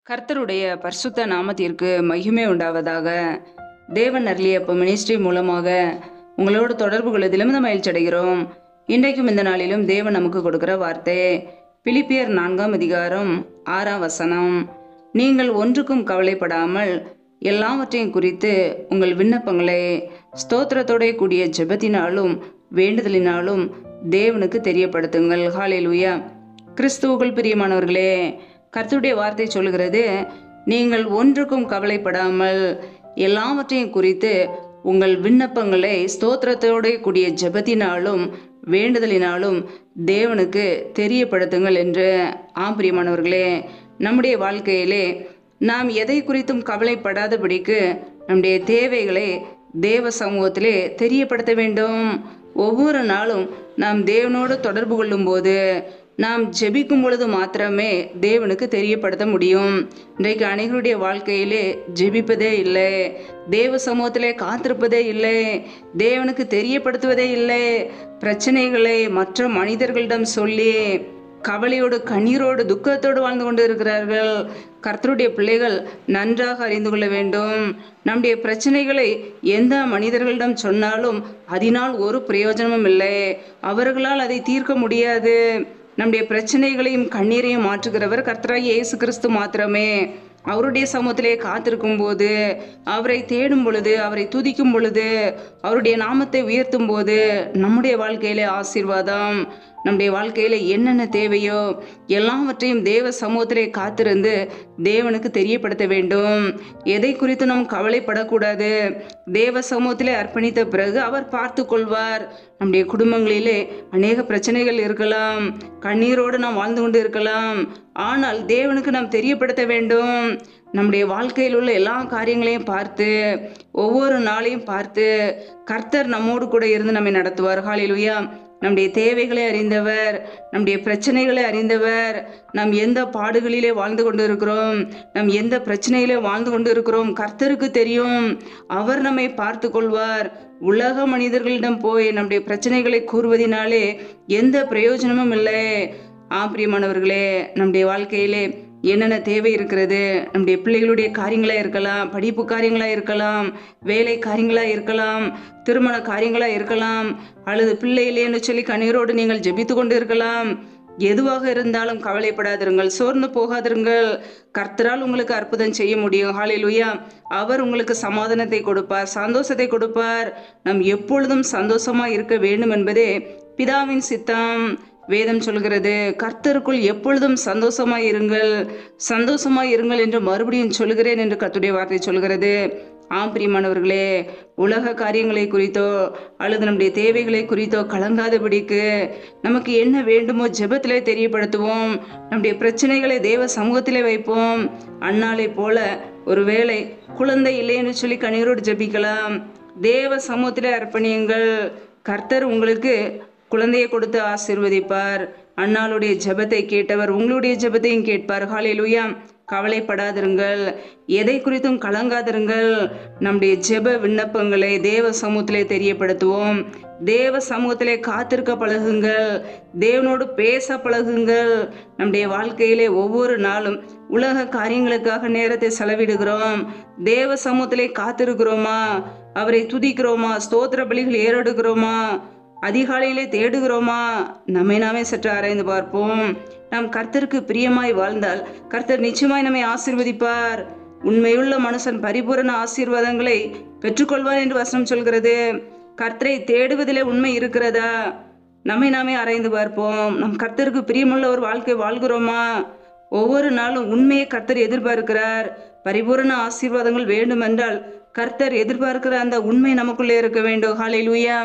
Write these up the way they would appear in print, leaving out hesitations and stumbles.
கர்த்தருடைய பரிசுத்த நாமத்திற்கு மகிமை உண்டாவதாக. தேவன் அருளியப்ப மினிஸ்ட்ரி மூலமாக உங்களோடு தொடர்பு கொள்வதிலும் மகிழ்ச்சி அடைகிறோம். இன்றைக்கும் இந்த நாளிலும் தேவன் நமக்கு கொடுக்கிற வார்த்தை பிலிப்பியர் 4ஆம் அதிகாரம் 6ஆம் வசனம். நீங்கள் ஒன்றுக்கும் கவலைப்படாமல் எல்லாவற்றையும் குறித்து உங்கள் விண்ணப்பங்களை ஸ்தோத்திரத்தோட கூடிய ஜெபத்தினாலும் வேண்டுதலினாலும் தேவனுக்கு தெரியப்படுத்துங்கள். ஹல்லேலூயா. கிறிஸ்துவுக்குள் பிரியமானவர்களே, கர்த்தருடைய வார்த்தை சொல்கிறது, நீங்கள் ஒன்றுக்கும் கவலைப்படாமல் எல்லாவற்றையும் குறித்து உங்கள் விண்ணப்பங்களை ஸ்தோத்திரத்தோட கூடிய ஜெபத்தினாலும் வேண்டுதலினாலும் தேவனுக்கு தெரியப்படுத்துங்கள் என்று. பிரியமானவர்களே, நம்முடைய வாழ்க்கையிலே நாம் எதை குறித்தும் கவலைப்படாதபடிக்கு நம்முடைய தேவைகளை தேவ சமூகத்திலே தெரியப்படுத்த வேண்டும். ஒவ்வொரு நாளும் நாம் தேவனோடு தொடர்பு கொள்ளும் போது, நாம் ஜெபிக்கும் பொழுது மாத்திரமே தேவனுக்கு தெரியப்படுத்த முடியும். இன்றைக்கு அனைவருடைய வாழ்க்கையிலே ஜெபிப்பதே இல்லை, தேவ சமூகத்திலே காத்திருப்பதே இல்லை, தேவனுக்கு தெரியப்படுத்துவதே இல்லை. பிரச்சனைகளை மற்ற மனிதர்களிடம் சொல்லி கவலையோடு கண்ணீரோடு துக்கத்தோடு வாழ்ந்து கொண்டு இருக்கிறார்கள். கர்த்தருடைய பிள்ளைகள் நன்றாக அறிந்து கொள்ள வேண்டும். நம்முடைய பிரச்சனைகளை எந்த மனிதர்களிடம் சொன்னாலும் அதனால் ஒரு பிரயோஜனமும் இல்லை, அவர்களால் அதை தீர்க்க முடியாது. நம்முடைய பிரச்சனைகளையும் கண்ணீரையும் மாற்றுகிறவர் கர்த்தராகிய இயேசு கிறிஸ்து மாத்திரமே. அவருடைய சமூகத்திலே காத்திருக்கும் போது, அவரை தேடும் பொழுது, அவரை துதிக்கும் பொழுது, அவருடைய நாமத்தை உயர்த்தும் போது நம்முடைய வாழ்க்கையிலே ஆசீர்வாதம். நம்முடைய வாழ்க்கையில என்னென்ன தேவையோ எல்லாவற்றையும் தேவ சமூகத்திலே காத்திருந்து தேவனுக்கு தெரியப்படுத்த வேண்டும். எதை குறித்து நாம் கவலைப்படக்கூடாது. தேவ சமூகத்திலே அர்ப்பணித்த பிறகு அவர் பார்த்து கொள்வார். நம்முடைய குடும்பங்களிலே அநேக பிரச்சனைகள் இருக்கலாம், கண்ணீரோடு நாம் வாழ்ந்து கொண்டு இருக்கலாம். ஆனால் தேவனுக்கு நாம் தெரியப்படுத்த வேண்டும். நம்முடைய வாழ்க்கையில் உள்ள எல்லா காரியங்களையும் பார்த்து, ஒவ்வொரு நாளையும் பார்த்து கர்த்தர் நம்மோடு கூட இருந்து நம்மை நடத்துவார். ஹல்லேலூயா. நம்முடைய தேவைகளை அறிந்தவர், நம்முடைய பிரச்சனைகளை அறிந்தவர், நாம் எந்த பாடுகளிலே வாழ்ந்து கொண்டு இருக்கிறோம், நாம் எந்த பிரச்சனையிலே வாழ்ந்து கொண்டு இருக்கிறோம் கர்த்தருக்கு தெரியும். அவர் நம்மை பார்த்து கொள்வார். உலக மனிதர்களிடம் போய் நம்முடைய பிரச்சனைகளை கூறுவதினாலே எந்த பிரயோஜனமும் இல்லை. பிரியமானவர்களே, நம்முடைய வாழ்க்கையிலே என்னென்ன தேவை இருக்கிறது, நம்முடைய பிள்ளைகளுடைய காரியங்களா இருக்கலாம், படிப்பு காரியங்களா இருக்கலாம், வேலை காரியங்களா இருக்கலாம், திருமண காரியங்களா இருக்கலாம், அல்லது பிள்ளை இல்லைன்னு சொல்லி கண்ணீரோடு நீங்கள் ஜெபித்து கொண்டு இருக்கலாம். எதுவாக இருந்தாலும் கவலைப்படாதிருங்கள், சோர்ந்து போகாதிருங்கள். கர்த்தரால் உங்களுக்கு அற்புதம் செய்ய முடியும். ஹல்லேலூயா. அவர் உங்களுக்கு சமாதானத்தை கொடுப்பார், சந்தோஷத்தை கொடுப்பார். நாம் எப்பொழுதும் சந்தோஷமா இருக்க வேண்டும் என்பதே பிதாவின் சித்தம். வேதம் சொல்கிறது, கர்த்தருக்குள் எப்பொழுதும் சந்தோஷமாய் இருங்கள், சந்தோஷமாய் இருங்கள் என்று மறுபடியும் சொல்கிறேன் என்று கர்த்தருடைய வார்த்தை சொல்கிறது. பிரியமானவர்களே, உலக காரியங்களை குறித்தோ அல்லது நம்முடைய தேவைகளை குறித்தோ கலங்காதபடிக்கு நமக்கு என்ன வேண்டுமோ ஜெபத்திலே தெரியப்படுத்துவோம். நம்முடைய பிரச்சனைகளை தேவ சமூகத்திலே வைப்போம். அன்னாலை போல ஒருவேளை குழந்தை இல்லைன்னு சொல்லி கண்ணீரோடு ஜெபிக்கலாம். தேவ சமூகத்திலே அர்ப்பணியுங்கள். கர்த்தர் உங்களுக்கு குழந்தையை கொடுத்து ஆசீர்வதிப்பார். அன்னாளுடைய ஜெபத்தை கேட்டவர் உங்களுடைய ஜெபத்தையும் கேட்பார். ஹல்லேலூயா. கவலைப்படாதிருங்கள், எதை குறித்தும் கலங்காதிருங்கள். நம்முடைய ஜெப விண்ணப்பங்களை தேவ சமூகத்திலே தெரியப்படுத்துவோம். தேவ சமூகத்திலே காத்திருக்க பழகுங்கள், தேவனோடு பேச பழகுங்கள். நம்முடைய வாழ்க்கையிலே ஒவ்வொரு நாளும் உலக காரியங்களுக்காக நேரத்தை செலவிடுகிறோம். தேவ சமூகத்திலே காத்திருக்கிறோமா? அவரை துதிக்கிறோமா? ஸ்தோத்திர பலிகள் ஏறெடுக்கிறோமா? அதிகாலையிலே தேடுகிறோமா? நம்மை நாமே சற்று ஆராய்ந்து பார்ப்போம். நாம் கர்த்தருக்கு பிரியமாய் வாழ்ந்தால் கர்த்தர் நிச்சயமாய் நம்மை ஆசீர்வதிப்பார். உண்மையுள்ள மனுஷன் பரிபூரண ஆசீர்வாதங்களை பெற்றுக்கொள்வார் என்று வசனம் சொல்கிறது. கர்த்தரை தேடுவதிலே உண்மை இருக்கிறதா? நம்மை நாமே ஆராய்ந்து பார்ப்போம். நம் கர்த்தருக்கு பிரியமுள்ள ஒரு வாழ்க்கை வாழ்கிறோமா? ஒவ்வொரு நாளும் உண்மையை கர்த்தர் எதிர்பார்க்கிறார். பரிபூரண ஆசீர்வாதங்கள் வேண்டும் என்றால் கர்த்தர் எதிர்பார்க்கிற அந்த உண்மை நமக்குள்ளே இருக்க வேண்டும். ஹல்லேலூயா.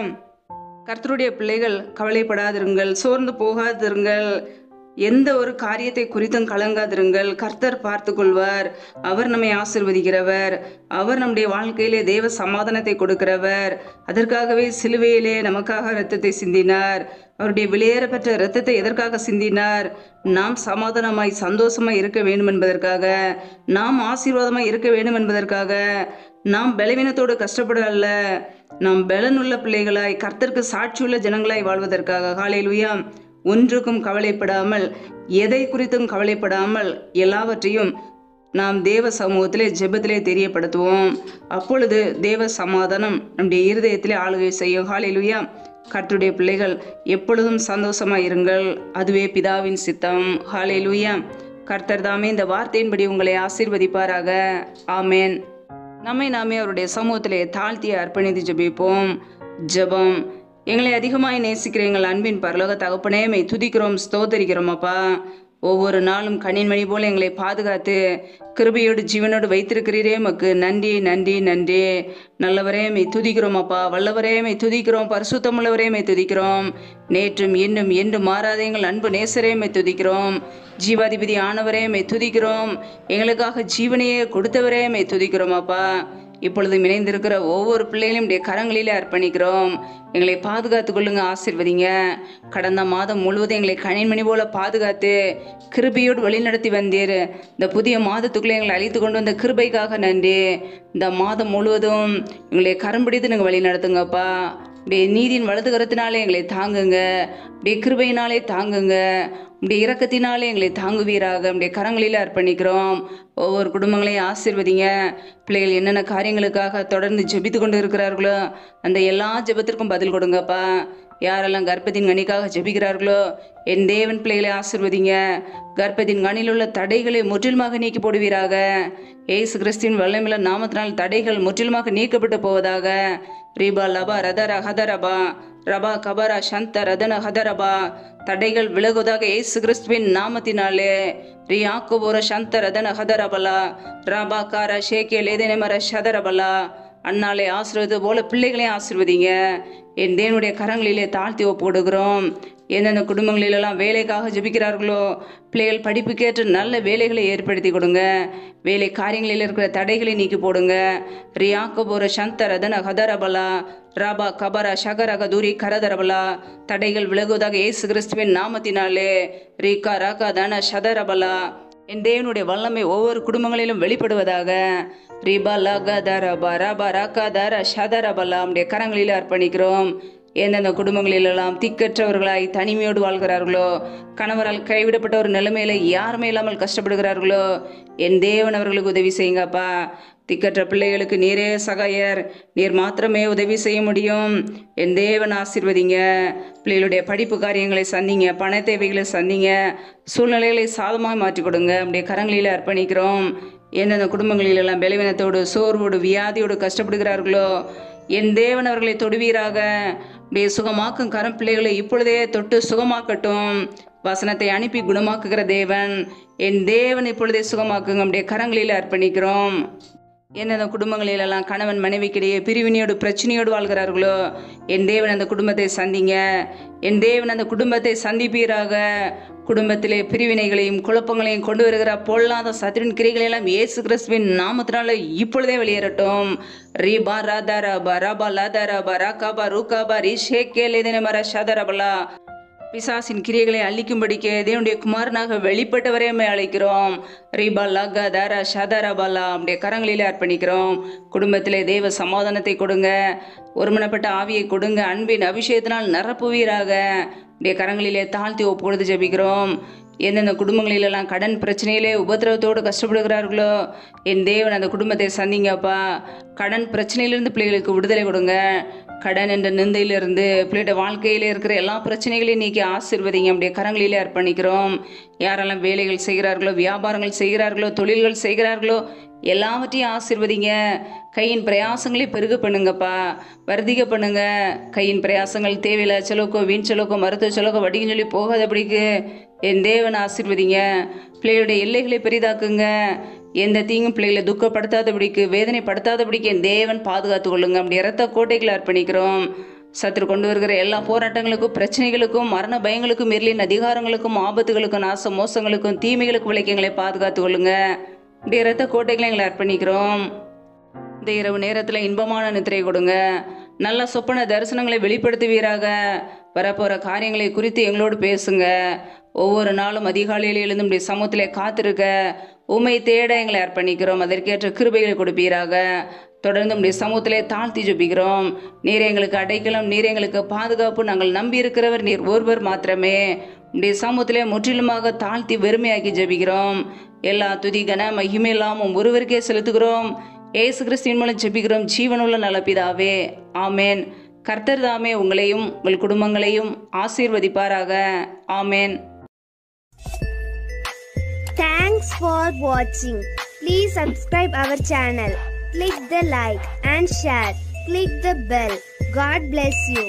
கர்த்தருடைய பிள்ளைகள் கவலைப்படாதிருங்கள், சோர்ந்து போகாதிருங்கள், எந்த ஒரு காரியத்தை குறித்தும் கலங்காதிருங்கள். கர்த்தர் பார்த்து கொள்வார். அவர் நம்மை ஆசீர்வதிக்கிறவர். அவர் நம்முடைய வாழ்க்கையிலே தேவ சமாதானத்தை கொடுக்கிறவர். அதற்காகவே சிலுவையிலே நமக்காக இரத்தத்தை சிந்தினார். அவருடைய விலையேறப்பெற்ற இரத்தத்தை எதற்காக சிந்தினார்? நாம் சமாதானமாய் சந்தோஷமாய் இருக்க வேண்டும் என்பதற்காக, நாம் ஆசீர்வாதமாய் இருக்க வேண்டும் என்பதற்காக, நாம் பலவீனத்தோடு கஷ்டப்பட அல்ல, நாம் பலனுள்ள பிள்ளைகளாய் கர்த்தருக்கு சாட்சியுள்ள ஜனங்களாய் வாழ்வதற்காக. ஹல்லேலூயா. ஒன்றுக்கும் கவலைப்படாமல், எதை குறித்தும் கவலைப்படாமல் எல்லாவற்றையும் நாம் தேவ சமூகத்திலே ஜெபத்திலே தெரியப்படுத்துவோம். அப்பொழுது தேவ சமாதானம் நம்முடைய இருதயத்திலே ஆளுகை செய்யும். ஹல்லேலூயா. கர்த்தருடைய பிள்ளைகள் எப்பொழுதும் சந்தோஷமாய் இருங்கள், அதுவே பிதாவின் சித்தம். ஹல்லேலூயா. கர்த்தர் தாமே இந்த வார்த்தையின்படி உங்களை ஆசீர்வதிப்பாராக. ஆமேன். நம்மை நாமே அவருடைய சமூகத்திலே தாழ்த்தி அர்ப்பணித்து ஜெபிப்போம். ஜெபம். எங்களை அதிகமாய் நேசிக்கிற எங்கள் அன்பின் பரலோக தகப்பனே, மை துதிக்கிறோம், ஸ்தோத்தரிக்கிறோம் அப்பா. ஒவ்வொரு நாளும் கண்ணின்மணி போல எங்களை பாதுகாத்து கிருபையோடு ஜீவனோடு வைத்திருக்கிறீரே, மக்கு நன்றி நன்றி நன்றி. நல்லவரே மை துதிக்கிறோம் அப்பா. வல்லவரே மை துதிக்கிறோம். பரிசுத்தமுள்ளவரே மை துதிக்கிறோம். நேற்றும் இன்னும் என்று மாறாத எங்கள் அன்பு நேசரே மை துதிக்கிறோம். ஜீவாதிபதி ஆனவரே மை துதிக்கிறோம். எங்களுக்காக ஜீவனையே கொடுத்தவரே மை துதிக்கிறோம் அப்பா. இப்பொழுதும் இணைந்திருக்கிற ஒவ்வொரு பிள்ளைகளையும் கரங்களிலே அர்ப்பணிக்கிறோம். எங்களை பாதுகாத்து கொள்ளுங்க, ஆசீர்வதிங்க. கடந்த மாதம் முழுவதும் எங்களை கணின்மணி போல பாதுகாத்து கிருபையோடு வழிநடத்தி வந்தீர். இந்த புதிய மாதத்துக்குள்ளே எங்களை அழைத்து கொண்டு வந்த கிருபைக்காக நன்றி. இந்த மாதம் முழுவதும் எங்களை கரம் பிடித்து நீங்கள் வழி நடத்துங்கப்பா. அப்படியே நீதியின் வலது கரத்தினாலே எங்களை தாங்குங்க. அப்படியே கிருபையினாலே தாங்குங்க. உடைய இரக்கத்தினாலே எங்களை தாங்குவீராக. உடைய கரங்களில் அர்ப்பணிக்கிறோம். ஒவ்வொரு குடும்பங்களையும் ஆசீர்வதிங்க. பிள்ளைகள் என்னென்ன காரியங்களுக்காக தொடர்ந்து ஜெபித்து கொண்டு இருக்கிறார்களோ அந்த எல்லா ஜெபத்திற்கும் பதில் கொடுங்கப்பா. யாரெல்லாம் கர்ப்பத்தின் கனிக்காக ஜெபிக்கிறார்களோ என் தேவன் பிள்ளைகளை ஆசீர்வதிங்க. கர்ப்பத்தின் கனியில் உள்ள தடைகளை முற்றிலுமாக நீக்கி போடுவீராக. ஏசு கிறிஸ்துவின் வல்லமையுள்ள நாமத்தினால் தடைகள் முற்றிலுமாக நீக்கப்பட்டு போவதாக. ரீபா லபா ரதர ஹதரபா ரபா கபரா சந்த ரதன ஹதரபா. தடைகள் விலகுவதாக ஏசு கிறிஸ்துவின் நாமத்தினாலே. ரியாக்குபுர சந்த ரதன ஹதரபலா ரபா கார ஷேக்கே லேதனமர ஷதரபலா. அண்ணாலே ஆசீர்வது போல பிள்ளைகளையும் ஆசீர்வதிங்க. என் தேவனுடைய கரங்களிலே தாழ்த்தி ஒப்புடுகிறோம். எந்தெந்த குடும்பங்களிலெல்லாம் வேலைக்காக ஜெபிக்கிறார்களோ பிள்ளைகள் படிப்புக்கேற்ற நல்ல வேலைகளை ஏற்படுத்தி கொடுங்க. வேலை காரியங்களில் இருக்கிற தடைகளை நீக்கி போடுங்க. ரியாக்கபுர சந்த ரதன ஹதரபலா ராபா கபரா ஷகரக தூரி கரதரபலா. தடைகள் விலகுவதாக இயேசு கிறிஸ்துவின் நாமத்தினாலே. ரீகா ராகா தன ஷதரபலா. என் தேவனுடைய வல்லமை ஒவ்வொரு குடும்பங்களிலும் வெளிப்படுவதாக. ரீபா லக தரபா ரபா ராகா தர ஷதரபலா. நம்முடைய கரங்களில் அர்ப்பணிக்கிறோம். எந்தெந்த குடும்பங்களிலெல்லாம் திக்கற்றவர்களாய் தனிமையோடு வாழ்கிறார்களோ, கணவரால் கைவிடப்பட்ட ஒரு நிலைமையில யாருமே இல்லாமல் கஷ்டப்படுகிறார்களோ என் தேவன் அவர்களுக்கு உதவி செய்யுங்கப்பா. திக்கற்ற பிள்ளைகளுக்கு நீரே சகாயர். நீர் மாத்திரமே உதவி செய்ய முடியும். என் தேவன் ஆசீர்வதிங்க. பிள்ளைகளுடைய படிப்பு காரியங்களை சந்திங்க. பண தேவைகளை சந்திங்க. சூழ்நிலைகளை சாதமாக மாற்றி கொடுங்க. அப்படியே கரங்களில் அர்ப்பணிக்கிறோம். எந்தெந்த குடும்பங்களிலெல்லாம் பலவீனத்தோடு சோர்வோடு வியாதியோடு கஷ்டப்படுகிறார்களோ என் தேவன் அவர்களை தொடுவீராக. அப்படியே சுகமாக்கும் கரம் பிள்ளைகளை இப்பொழுதே தொட்டு சுகமாக்கட்டும். வசனத்தை அனுப்பி குணமாக்குகிற தேவன் என் தேவன் இப்பொழுதே சுகமாக்குங்க. அப்படியே கரங்களில் அர்ப்பணிக்கிறோம். எந்தெந்த குடும்பங்களிலெல்லாம் கணவன் மனைவிக்கிடையே பிரிவினையோடு பிரச்சனையோடு வாழ்கிறார்களோ என் தேவன் அந்த குடும்பத்தை சந்திங்க. என் தேவன் அந்த குடும்பத்தை சந்திப்பீராக. குடும்பத்திலே பிரிவினைகளையும் குழப்பங்களையும் கொண்டு வருகிற பொல்லாத சத்துரின் கிரைகளெல்லாம் இயேசு கிறிஸ்துவின் நாமத்தினால இப்பொழுதே வெளியேறட்டும். ரீபா ராதாரபா ரபா லாதாரபா ராகாபா ரூகாபா ரிஷேக்கே லேதனமர ஷதரபலா. பிசாசின் கிரியைகளை அழிக்கும்படிக்கு தேவனுடைய குமாரனாக வெளிப்பட்டவரே அழைக்கிறோம். ரீபா லகா தாரா ஷதரபலா. நம்முடைய கரங்களிலே அர்ப்பணிக்கிறோம். குடும்பத்திலே தேவ சமாதானத்தை கொடுங்க. ஒருமனப்பட்ட ஆவியை கொடுங்க. அன்பின் அபிஷேகத்தினால் நிரப்புவீராக. நம்முடைய கரங்களிலே தாழ்த்தி ஒப்புக்கொடுத்து ஜெபிக்கிறோம். எந்தெந்த குடும்பங்களிலெல்லாம் கடன் பிரச்சனையிலே உபத்திரவத்தோடு கஷ்டப்படுகிறார்களோ என் தேவன் அந்த குடும்பத்தை சந்திங்கப்பா. கடன் பிரச்சனையிலிருந்து பிள்ளைகளுக்கு விடுதலை கொடுங்க. கடன் என்ற நிந்தையிலிருந்து பிள்ளையோட வாழ்க்கையில் இருக்கிற எல்லா பிரச்சனைகளையும் நீக்கி ஆசீர்வதிங்க. அப்படியே கரங்களிலே அர்ப்பணிக்கிறோம். யாரெல்லாம் வேலைகள் செய்கிறார்களோ, வியாபாரங்கள் செய்கிறார்களோ, தொழில்கள் செய்கிறார்களோ எல்லாவற்றையும் ஆசீர்வதிங்க. கையின் பிரயாசங்களை பெருக பண்ணுங்கப்பா. வர்த்திக பண்ணுங்க. கையின் பிரயாசங்கள் தேவையில்லை செலவுக்கோ வீண் செலவுக்கோ மருத்துவ செலவுக்கோ வடின்னு சொல்லி போகாதபடிக்கு என் தேவன் ஆசீர்வதிங்க. பிள்ளைகளுடைய எல்லைகளை பெரிதாக்குங்க. எந்த தீங்கும் பிள்ளைகளை துக்கப்படுத்தாதபடிக்கு வேதனைப்படுத்தாதபடிக்கு என் தேவன் பாதுகாத்து கொள்ளுங்க. அப்படி இரத்த கோட்டைகளை அர்ப்பணிக்கிறோம். சத்துரு கொண்டு வருகிற எல்லா போராட்டங்களுக்கும் பிரச்சனைகளுக்கும் மரண பயங்களுக்கும் எர்லின் அதிகாரங்களுக்கும் ஆபத்துகளுக்கும் நாச மோசங்களுக்கும் தீமைகளுக்கும் விலைக்கு எங்களை பாதுகாத்து கொள்ளுங்க. இப்படி இரத்த கோட்டைகளை எங்களை அர்ப்பணிக்கிறோம். இந்த இரவு நேரத்தில் இன்பமான நித்திரை கொடுங்க. நல்ல சொப்பன தரிசனங்களை வெளிப்படுத்துவீராக. வரப்போகிற காரியங்களை குறித்து எங்களோடு பேசுங்க. ஒவ்வொரு நாளும் அதிகாலையில் எழுந்து நம்முடைய சமூகத்திலே காத்திருக்க உம்மை தேட எங்களை அர்ப்பணிக்கிறோம். அதற்கேற்ற கிருபைகளை கொடுப்பீராக. தொடர்ந்து நம்முடைய சமூகத்திலே தாழ்த்தி ஜெபிக்கிறோம். நீர் எங்களுக்கு அடைக்கலம், நீர் எங்களுக்கு பாதுகாப்பு. நாங்கள் நம்பி இருக்கிறவர் நீர் ஒருவர் மாத்திரமே. உடைய சமூகத்திலே முற்றிலுமாக தாழ்த்தி வெறுமையாக்கி ஜெபிக்கிறோம். எல்லா துதி கன மகிமை எல்லாம் ஒருவருக்கே செலுத்துகிறோம். இயேசு கிறிஸ்துவின் மூலம் ஜெபிக்கிறோம் ஜீவனுள்ள நல்ல பிதாவே, ஆமேன். கர்த்தர் தாமே உங்களையும் உங்கள் குடும்பங்களையும் ஆசீர்வதிப்பாராக. ஆமேன். Thanks for watching. Please subscribe our channel. Click the like and share. Click the bell. God bless you.